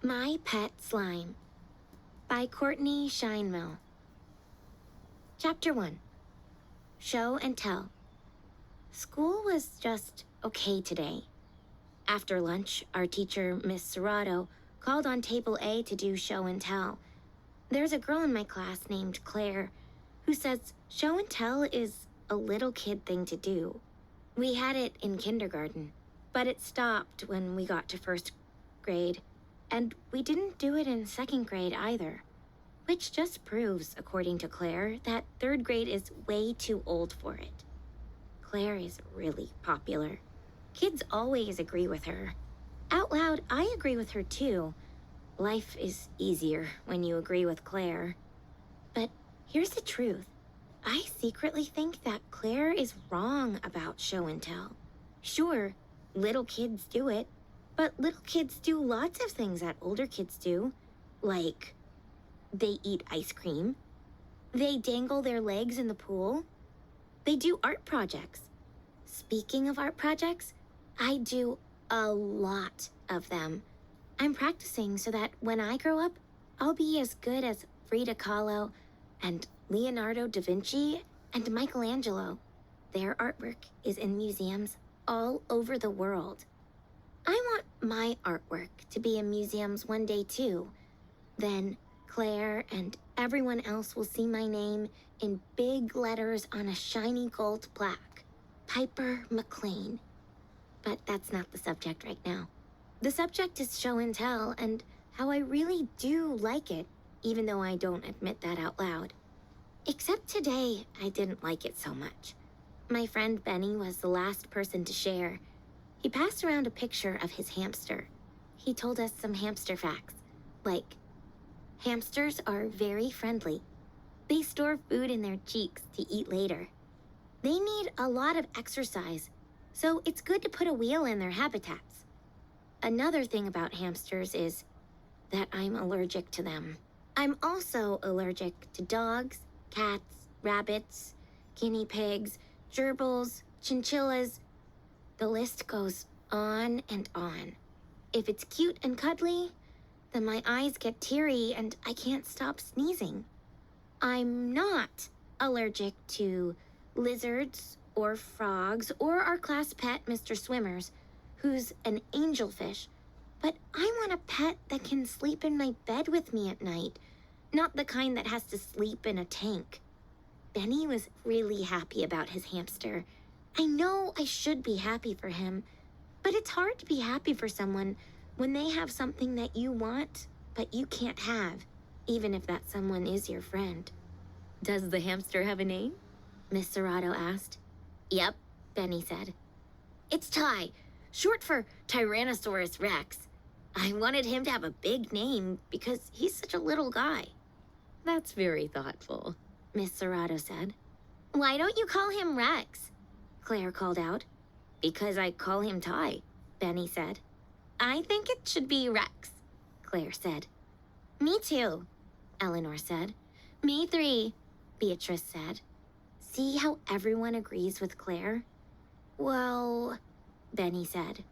My Pet Slime by Courtney Scheinmill. Chapter 1. Show and Tell. School was just okay today. After lunch, our teacher, Miss Serrato, called on Table A to do show and tell. There's a girl in my class named Claire who says show and tell is a little kid thing to do. We had it in kindergarten, but it stopped when we got to first grade, and we didn't do it in second grade either. Which just proves, according to Claire, that third grade is way too old for it. Claire is really popular. Kids always agree with her. Out loud, I agree with her too. Life is easier when you agree with Claire. But here's the truth. I secretly think that Claire is wrong about show and tell. Sure, little kids do it, but little kids do lots of things that older kids do, like they eat ice cream, they dangle their legs in the pool, they do art projects. Speaking of art projects, I do a lot of them. I'm practicing so that when I grow up, I'll be as good as Frida Kahlo and Leonardo da Vinci and Michelangelo. Their artwork is in museums all over the world. I want my artwork to be in museums one day too. Then Claire and everyone else will see my name in big letters on a shiny gold plaque. Piper McLean. But that's not the subject right now. The subject is show and tell and how I really do like it, even though I don't admit that out loud. Except today, I didn't like it so much. My friend Benny was the last person to share. He passed around a picture of his hamster. He told us some hamster facts, like, hamsters are very friendly. They store food in their cheeks to eat later. They need a lot of exercise, so it's good to put a wheel in their habitats. Another thing about hamsters is that I'm allergic to them. I'm also allergic to dogs, cats, rabbits, guinea pigs, gerbils, chinchillas. The list goes on and on. If it's cute and cuddly, then my eyes get teary and I can't stop sneezing. I'm not allergic to lizards or frogs or our class pet, Mr. Swimmers, who's an angelfish. But I want a pet that can sleep in my bed with me at night, not the kind that has to sleep in a tank. Benny was really happy about his hamster. I know I should be happy for him, but it's hard to be happy for someone when they have something that you want, but you can't have, even if that someone is your friend. Does the hamster have a name? Miss Serrato asked. Yep, Benny said. It's Ty, short for Tyrannosaurus Rex. I wanted him to have a big name because he's such a little guy. That's very thoughtful, Miss Serrato said. Why don't you call him Rex? Claire called out. Because I call him Ty, Benny said. I think it should be Rex, Claire said. Me too, Eleanor said. Me three, Beatrice said. See how everyone agrees with Claire? Well, Benny said.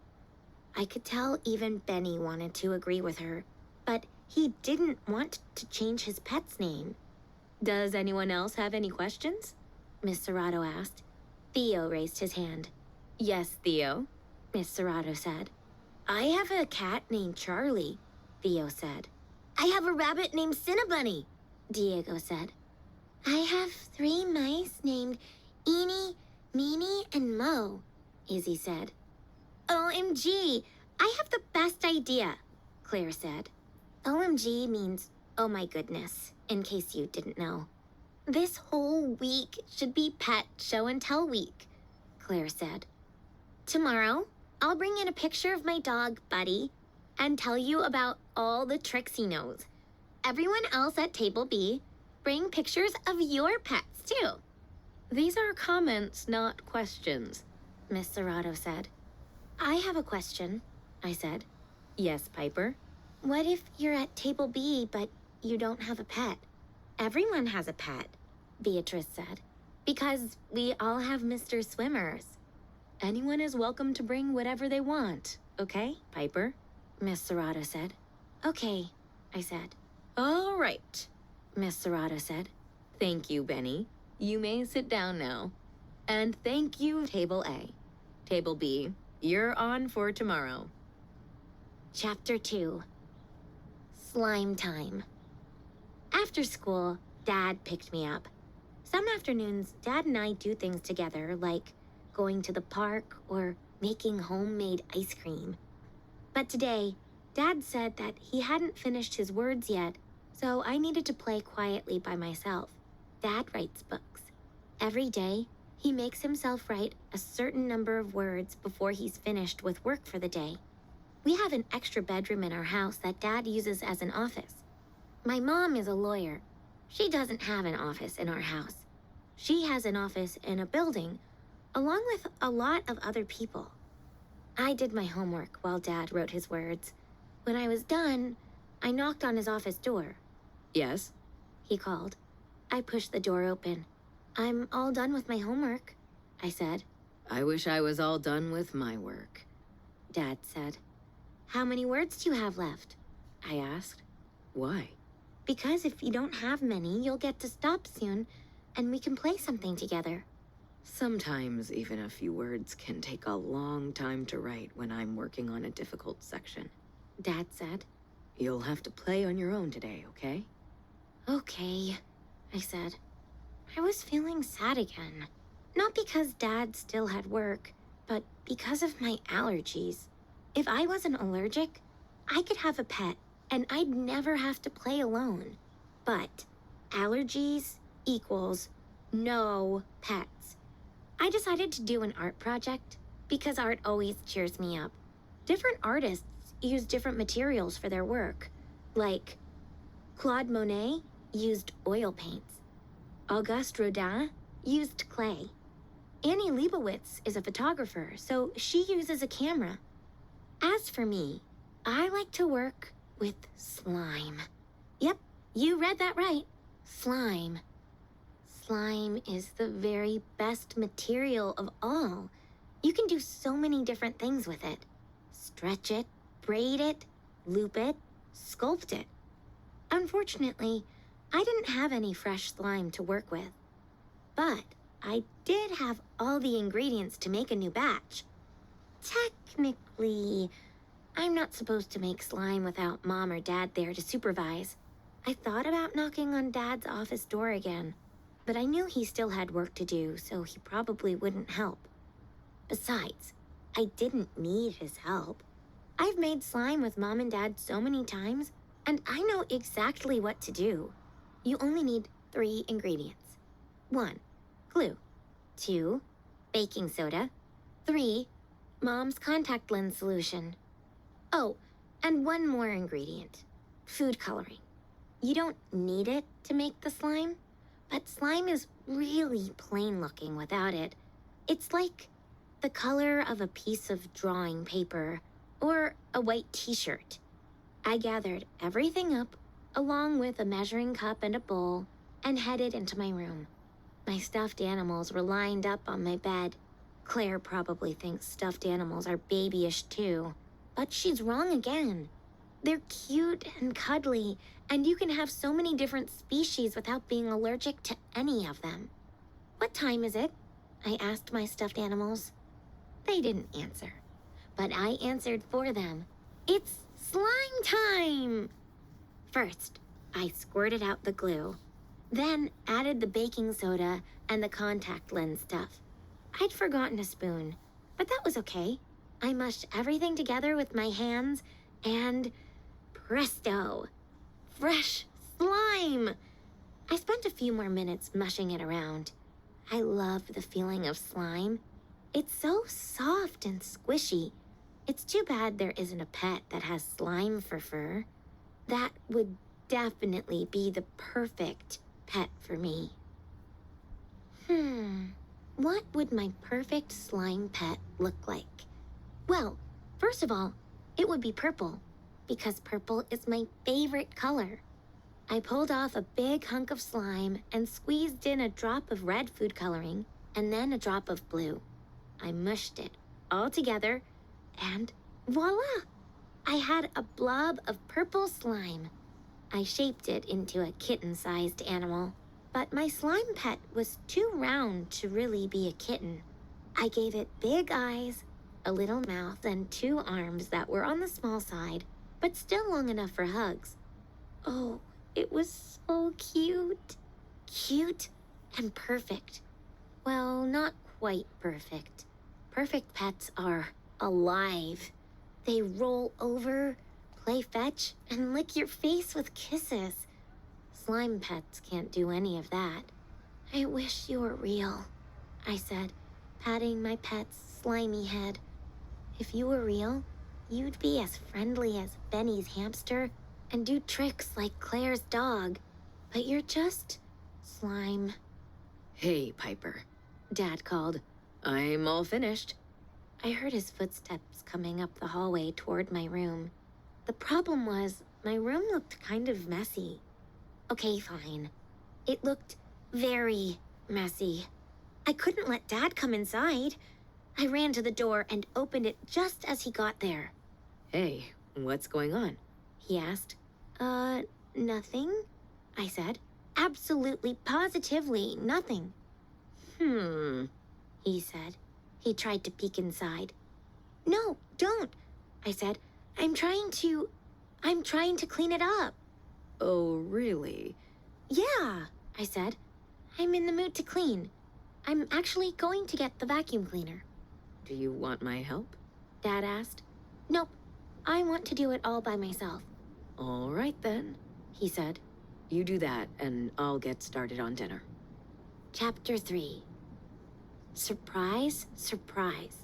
I could tell even Benny wanted to agree with her, but he didn't want to change his pet's name. Does anyone else have any questions? Miss Serrato asked. Theo raised his hand. Yes, Theo, Miss Serrato said. I have a cat named Charlie, Theo said. I have a rabbit named Cinnabunny, Diego said. I have 3 mice named Eenie, Meanie, and Mo, Izzy said. OMG, I have the best idea, Claire said. OMG means, oh my goodness, in case you didn't know. This whole week should be Pet Show and Tell Week, Claire said. Tomorrow, I'll bring in a picture of my dog, Buddy, and tell you about all the tricks he knows. Everyone else at Table B, bring pictures of your pets, too. These are comments, not questions, Miss Serrato said. I have a question, I said. Yes, Piper? What if you're at Table B, but you don't have a pet? Everyone has a pet, Beatrice said. Because we all have Mr. Swimmers. Anyone is welcome to bring whatever they want, okay, Piper? Miss Serrato said. Okay, I said. All right, Miss Serrato said. Thank you, Benny. You may sit down now. And thank you, Table A. Table B, you're on for tomorrow. Chapter 2. Slime Time. After school, Dad picked me up. Some afternoons, Dad and I do things together, like going to the park or making homemade ice cream. But today, Dad said that he hadn't finished his words yet, so I needed to play quietly by myself. Dad writes books. Every day, he makes himself write a certain number of words before he's finished with work for the day. We have an extra bedroom in our house that Dad uses as an office. My mom is a lawyer. She doesn't have an office in our house. She has an office in a building, along with a lot of other people. I did my homework while Dad wrote his words. When I was done, I knocked on his office door. Yes? He called. I pushed the door open. I'm all done with my homework, I said. I wish I was all done with my work, Dad said. How many words do you have left? I asked. Why? Because if you don't have many, you'll get to stop soon, and we can play something together. Sometimes even a few words can take a long time to write when I'm working on a difficult section, Dad said. You'll have to play on your own today, okay? Okay, I said. I was feeling sad again. Not because Dad still had work, but because of my allergies. If I wasn't allergic, I could have a pet, and I'd never have to play alone. But allergies equals no pets. I decided to do an art project because art always cheers me up. Different artists use different materials for their work. Like Claude Monet used oil paints. Auguste Rodin used clay. Annie Leibovitz is a photographer, so she uses a camera. As for me, I like to work with slime. Yep, you read that right. Slime. Slime is the very best material of all. You can do so many different things with it. Stretch it, braid it, loop it, sculpt it. Unfortunately, I didn't have any fresh slime to work with. But I did have all the ingredients to make a new batch. Technically, I'm not supposed to make slime without Mom or Dad there to supervise. I thought about knocking on Dad's office door again, but I knew he still had work to do, so he probably wouldn't help. Besides, I didn't need his help. I've made slime with Mom and Dad so many times, and I know exactly what to do. You only need 3 ingredients. 1, glue. 2, baking soda. 3, Mom's contact lens solution. Oh, and 1 more ingredient. Food coloring. You don't need it to make the slime, but slime is really plain looking without it. It's like the color of a piece of drawing paper or a white t-shirt. I gathered everything up, along with a measuring cup and a bowl, and headed into my room. My stuffed animals were lined up on my bed. Claire probably thinks stuffed animals are babyish too, but she's wrong again. They're cute and cuddly, and you can have so many different species without being allergic to any of them. What time is it? I asked my stuffed animals. They didn't answer, but I answered for them. It's slime time! First, I squirted out the glue, then added the baking soda and the contact lens stuff. I'd forgotten a spoon, but that was okay. I mushed everything together with my hands, and presto! Fresh slime! I spent a few more minutes mushing it around. I love the feeling of slime. It's so soft and squishy. It's too bad there isn't a pet that has slime for fur. That would definitely be the perfect pet for me. What would my perfect slime pet look like? Well, first of all, it would be purple, because purple is my favorite color. I pulled off a big hunk of slime and squeezed in a drop of red food coloring and then a drop of blue. I mushed it all together and voila! I had a blob of purple slime. I shaped it into a kitten-sized animal, but my slime pet was too round to really be a kitten. I gave it big eyes, a little mouth, and 2 arms that were on the small side, but still long enough for hugs. Oh, it was so cute. Cute and perfect. Well, not quite perfect. Perfect pets are alive. They roll over, play fetch, and lick your face with kisses. Slime pets can't do any of that. I wish you were real, I said, patting my pet's slimy head. If you were real, you'd be as friendly as Benny's hamster and do tricks like Claire's dog. But you're just slime. Hey, Piper, Dad called. I'm all finished. I heard his footsteps coming up the hallway toward my room. The problem was, my room looked kind of messy. Okay, fine. It looked very messy. I couldn't let Dad come inside. I ran to the door and opened it just as he got there. Hey, what's going on? He asked. Nothing, I said. Absolutely, positively nothing. He said. He tried to peek inside. No, don't, I said. I'm trying to clean it up. Oh, really? Yeah, I said. I'm in the mood to clean. I'm actually going to get the vacuum cleaner. Do you want my help? Dad asked. Nope, I want to do it all by myself. All right then, he said. You do that, and I'll get started on dinner. Chapter 3. Surprise, surprise.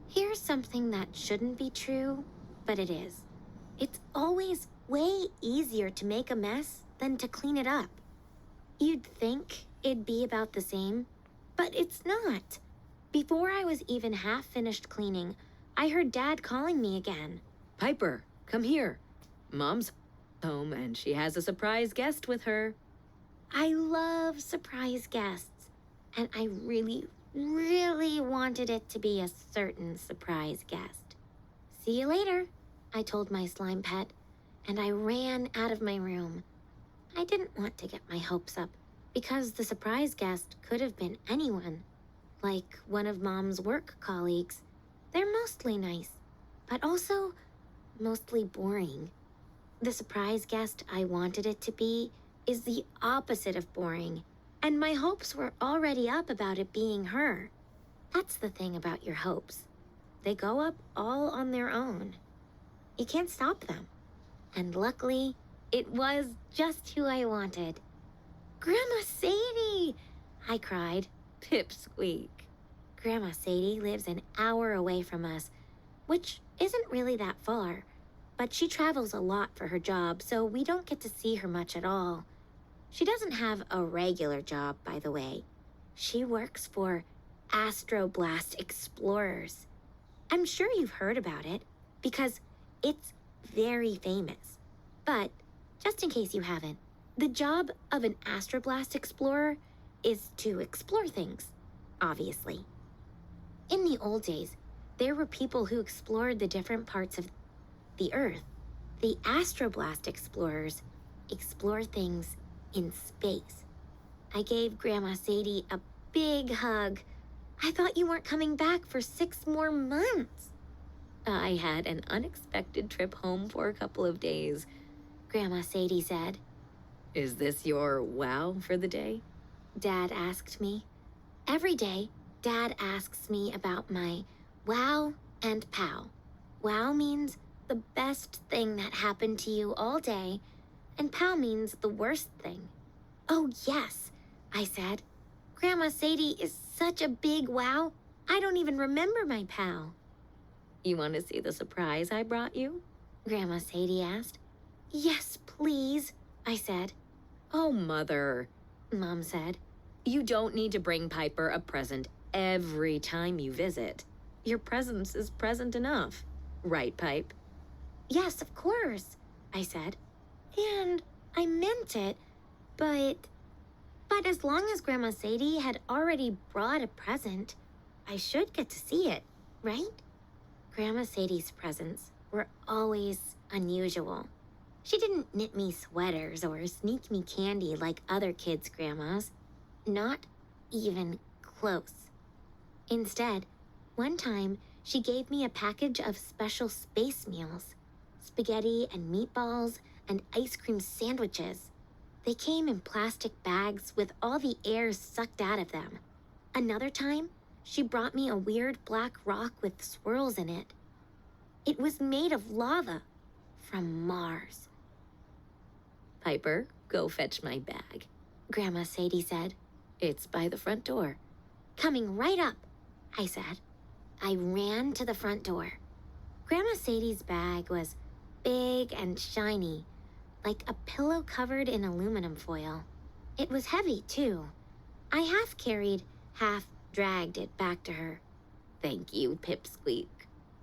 Here's something that shouldn't be true, but it is. It's always way easier to make a mess than to clean it up. You'd think it'd be about the same, but it's not. Before I was even half finished cleaning, I heard Dad calling me again. Piper, come here. Mom's home, and she has a surprise guest with her. I love surprise guests, and I really, really wanted it to be a certain surprise guest. See you later, I told my slime pet, and I ran out of my room. I didn't want to get my hopes up, because the surprise guest could have been anyone, like one of Mom's work colleagues. They're mostly nice, but also mostly boring. The surprise guest I wanted it to be is the opposite of boring, and my hopes were already up about it being her. That's the thing about your hopes. They go up all on their own. You can't stop them. And luckily, it was just who I wanted. Grandma Sadie! I cried. Pipsqueak. Grandma Sadie lives an hour away from us, which isn't really that far. But she travels a lot for her job, so we don't get to see her much at all. She doesn't have a regular job, by the way. She works for Astroblast Explorers. I'm sure you've heard about it, because it's very famous. But, just in case you haven't, the job of an Astroblast Explorer is to explore things, obviously. In the old days, there were people who explored the different parts of the Earth. The Astroblast Explorers explore things in space. I gave Grandma Sadie a big hug. I thought you weren't coming back for 6 more months. I had an unexpected trip home for a couple of days, Grandma Sadie said. Is this your wow for the day? Dad asked me. Every day, Dad asks me about my wow and pow. Wow means the best thing that happened to you all day, and pow means the worst thing. Oh, yes, I said. Grandma Sadie is such a big wow, I don't even remember my pow. You want to see the surprise I brought you? Grandma Sadie asked. Yes, please, I said. Oh, Mother, Mom said. You don't need to bring Piper a present every time you visit. Your presence is present enough. Right, Pipe? Yes, of course, I said. And I meant it, but as long as Grandma Sadie had already brought a present, I should get to see it, right? Grandma Sadie's presents were always unusual. She didn't knit me sweaters or sneak me candy like other kids' grandmas. Not even close. Instead, one time she gave me a package of special space meals. Spaghetti and meatballs and ice cream sandwiches. They came in plastic bags with all the air sucked out of them. Another time, she brought me a weird black rock with swirls in it. It was made of lava from Mars. Piper, go fetch my bag, Grandma Sadie said. It's by the front door. Coming right up, I said. I ran to the front door. Grandma Sadie's bag was big and shiny, like a pillow covered in aluminum foil. It was heavy, too. I half carried, half dragged it back to her. Thank you, Pipsqueak,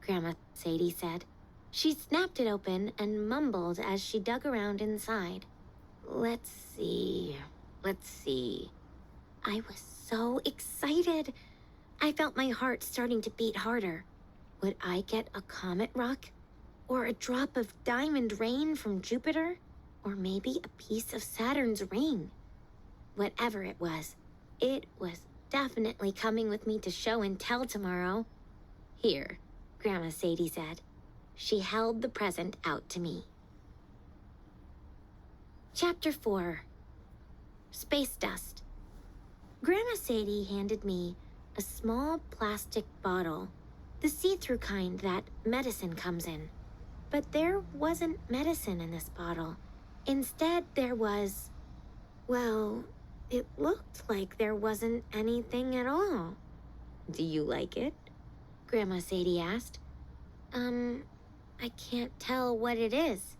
Grandma Sadie said. She snapped it open and mumbled as she dug around inside. Let's see. I was so excited. I felt my heart starting to beat harder. Would I get a comet rock? Or a drop of diamond rain from Jupiter? Or maybe a piece of Saturn's ring? Whatever it was definitely coming with me to show and tell tomorrow. Here, Grandma Sadie said. She held the present out to me. Chapter 4. Space Dust. Grandma Sadie handed me a small plastic bottle, the see-through kind that medicine comes in. But there wasn't medicine in this bottle. Instead, there was... well, it looked like there wasn't anything at all. Do you like it? Grandma Sadie asked. I can't tell what it is.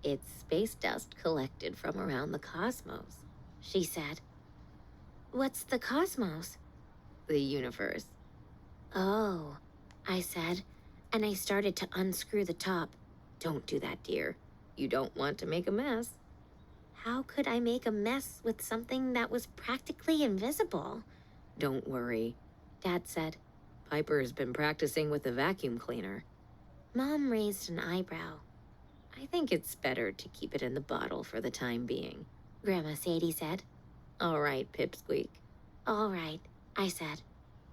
It's space dust collected from around the cosmos, she said. What's the cosmos? The universe. Oh, I said, and I started to unscrew the top. Don't do that, dear. You don't want to make a mess. How could I make a mess with something that was practically invisible? Don't worry, Dad said. Piper's been practicing with a vacuum cleaner. Mom raised an eyebrow. I think it's better to keep it in the bottle for the time being, Grandma Sadie said. All right, Pipsqueak. All right, I said.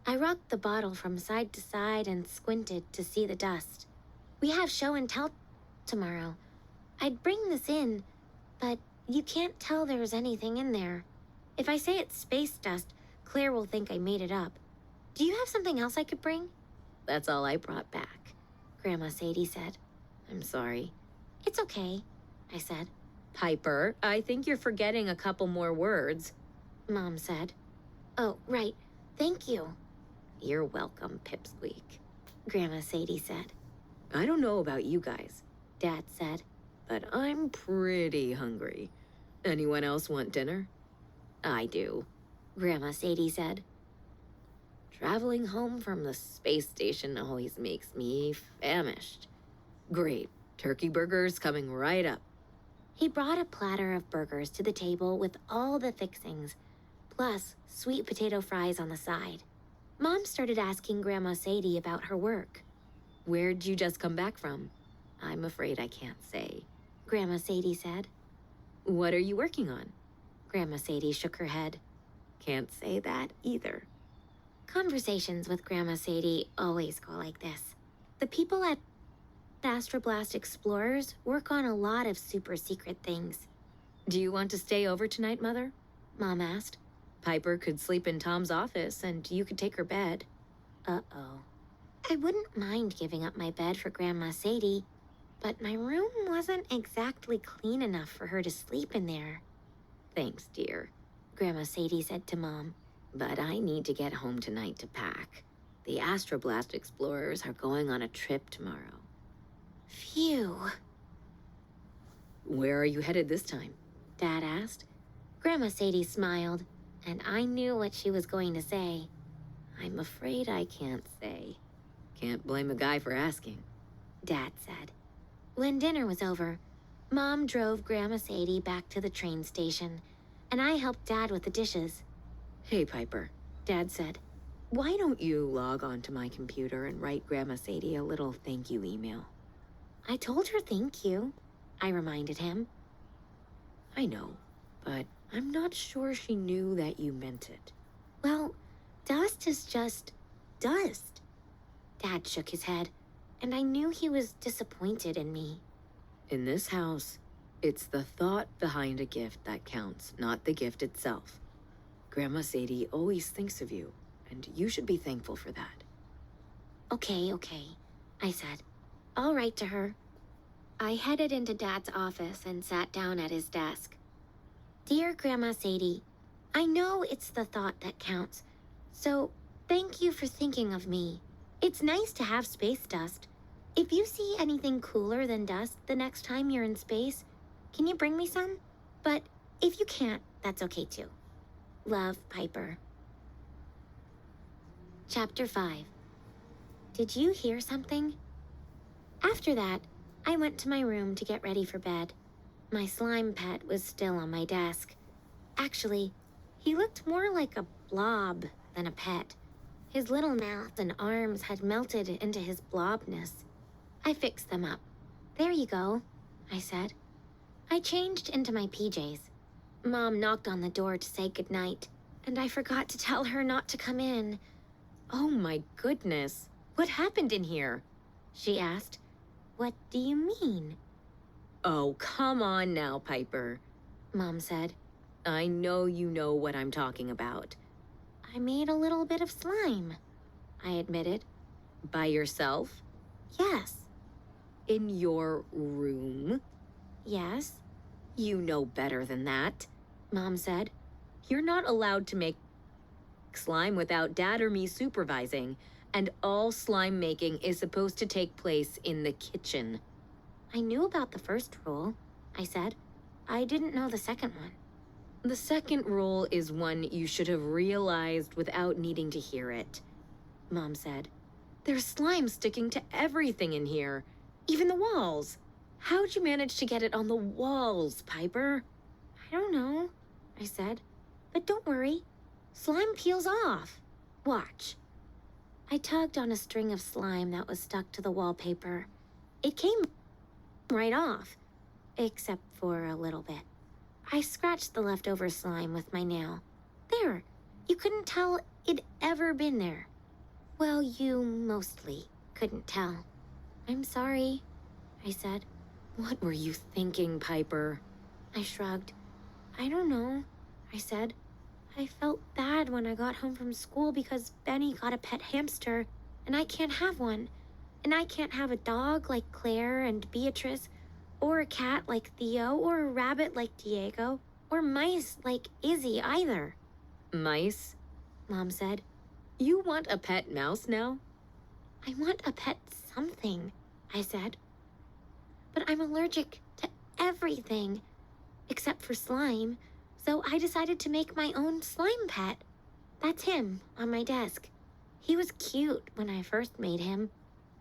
I rocked the bottle from side to side and squinted to see the dust. We have show and tell tomorrow. I'd bring this in, but you can't tell there's anything in there. If I say it's space dust, Claire will think I made it up. Do you have something else I could bring? That's all I brought back, Grandma Sadie said. I'm sorry. It's okay, I said. Piper, I think you're forgetting a couple more words, Mom said. Oh, right. Thank you. You're welcome, Pipsqueak, Grandma Sadie said. I don't know about you guys, Dad said, but I'm pretty hungry. Anyone else want dinner? I do, Grandma Sadie said. Traveling home from the space station always makes me famished. Great, turkey burgers coming right up. He brought a platter of burgers to the table with all the fixings, plus sweet potato fries on the side. Mom started asking Grandma Sadie about her work. Where'd you just come back from? I'm afraid I can't say, Grandma Sadie said. What are you working on? Grandma Sadie shook her head. Can't say that either. Conversations with Grandma Sadie always go like this. The people at Astroblast Explorers work on a lot of super secret things. Do you want to stay over tonight, Mother? Mom asked. Piper could sleep in Tom's office and you could take her bed. Uh-oh. I wouldn't mind giving up my bed for Grandma Sadie, but my room wasn't exactly clean enough for her to sleep in there. Thanks, dear, Grandma Sadie said to Mom. But I need to get home tonight to pack. The Astroblast Explorers are going on a trip tomorrow. Phew. Where are you headed this time? Dad asked. Grandma Sadie smiled, and I knew what she was going to say. I'm afraid I can't say. Can't blame a guy for asking, Dad said. When dinner was over, Mom drove Grandma Sadie back to the train station, and I helped Dad with the dishes. Hey, Piper, Dad said. Why don't you log on to my computer and write Grandma Sadie a little thank you email? I told her thank you, I reminded him. I know, but I'm not sure she knew that you meant it. Well, dust is just dust. Dad shook his head, and I knew he was disappointed in me. In this house, it's the thought behind a gift that counts, not the gift itself. Grandma Sadie always thinks of you, and you should be thankful for that. Okay, I said. I'll write to her. I headed into Dad's office and sat down at his desk. Dear Grandma Sadie, I know it's the thought that counts, so thank you for thinking of me. It's nice to have space dust. If you see anything cooler than dust the next time you're in space, can you bring me some? But if you can't, that's okay too. Love, Piper. Chapter 5. Did you hear something? After that, I went to my room to get ready for bed. My slime pet was still on my desk. Actually, he looked more like a blob than a pet. His little mouth and arms had melted into his blobness. I fixed them up. There you go, I said. I changed into my PJs. Mom knocked on the door to say goodnight, and I forgot to tell her not to come in. Oh my goodness, what happened in here? She asked. What do you mean? Oh, come on now, Piper, Mom said. I know you know what I'm talking about. I made a little bit of slime, I admitted. By yourself? Yes. In your room? Yes. You know better than that, Mom said. You're not allowed to make slime without Dad or me supervising, and all slime making is supposed to take place in the kitchen. I knew about the first rule, I said. I didn't know the second one. The second rule is one you should have realized without needing to hear it, Mom said. There's slime sticking to everything in here, even the walls. How'd you manage to get it on the walls, Piper? I don't know, I said. But don't worry, slime peels off. Watch. I tugged on a string of slime that was stuck to the wallpaper. It came right off, except for a little bit. I scratched the leftover slime with my nail. There, you couldn't tell it'd ever been there. Well, you mostly couldn't tell. I'm sorry, I said. What were you thinking, Piper? I shrugged. I don't know, I said. I felt bad when I got home from school because Benny got a pet hamster, and I can't have one. And I can't have a dog like Claire and Beatrice, or a cat like Theo, or a rabbit like Diego, or mice like Izzy either. Mice? Mom said. You want a pet mouse now? I want a pet something, I said. But I'm allergic to everything, except for slime, so I decided to make my own slime pet. That's him on my desk. He was cute when I first made him,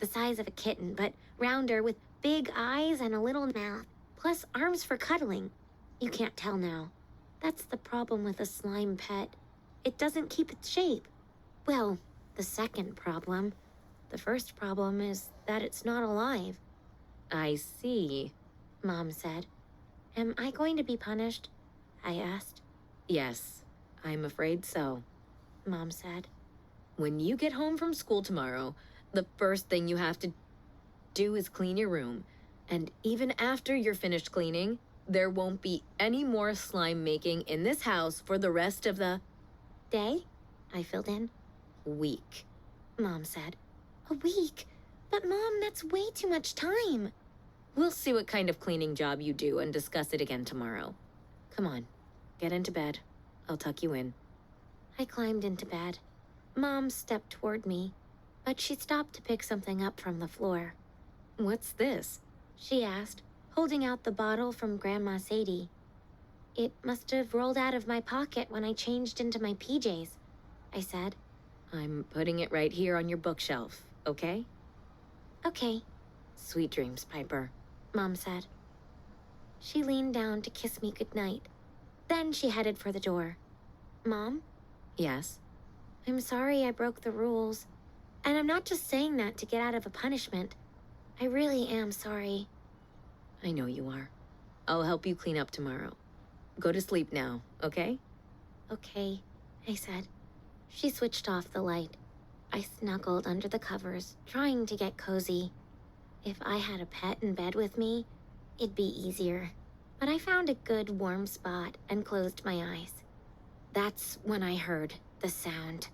the size of a kitten, but rounder with big eyes and a little mouth, plus arms for cuddling. You can't tell now. That's the problem with a slime pet. It doesn't keep its shape. Well, the second problem. The first problem is that it's not alive. I see, Mom said. Am I going to be punished? I asked. Yes, I'm afraid so, Mom said. When you get home from school tomorrow, the first thing you have to do is clean your room. And even after you're finished cleaning, there won't be any more slime making in this house for the rest of the day, I filled in. Week, Mom said. A week? But Mom, that's way too much time. We'll see what kind of cleaning job you do and discuss it again tomorrow. Come on, get into bed. I'll tuck you in. I climbed into bed. Mom stepped toward me, but she stopped to pick something up from the floor. What's this? She asked, holding out the bottle from Grandma Sadie. It must have rolled out of my pocket when I changed into my PJs, I said. I'm putting it right here on your bookshelf, okay? Okay. Sweet dreams, Piper, Mom said. She leaned down to kiss me goodnight. Then she headed for the door. Mom? Yes? I'm sorry I broke the rules. And I'm not just saying that to get out of a punishment. I really am sorry. I know you are. I'll help you clean up tomorrow. Go to sleep now, okay? Okay, I said. She switched off the light. I snuggled under the covers, trying to get cozy. If I had a pet in bed with me, it'd be easier. But I found a good warm spot and closed my eyes. That's when I heard the sound.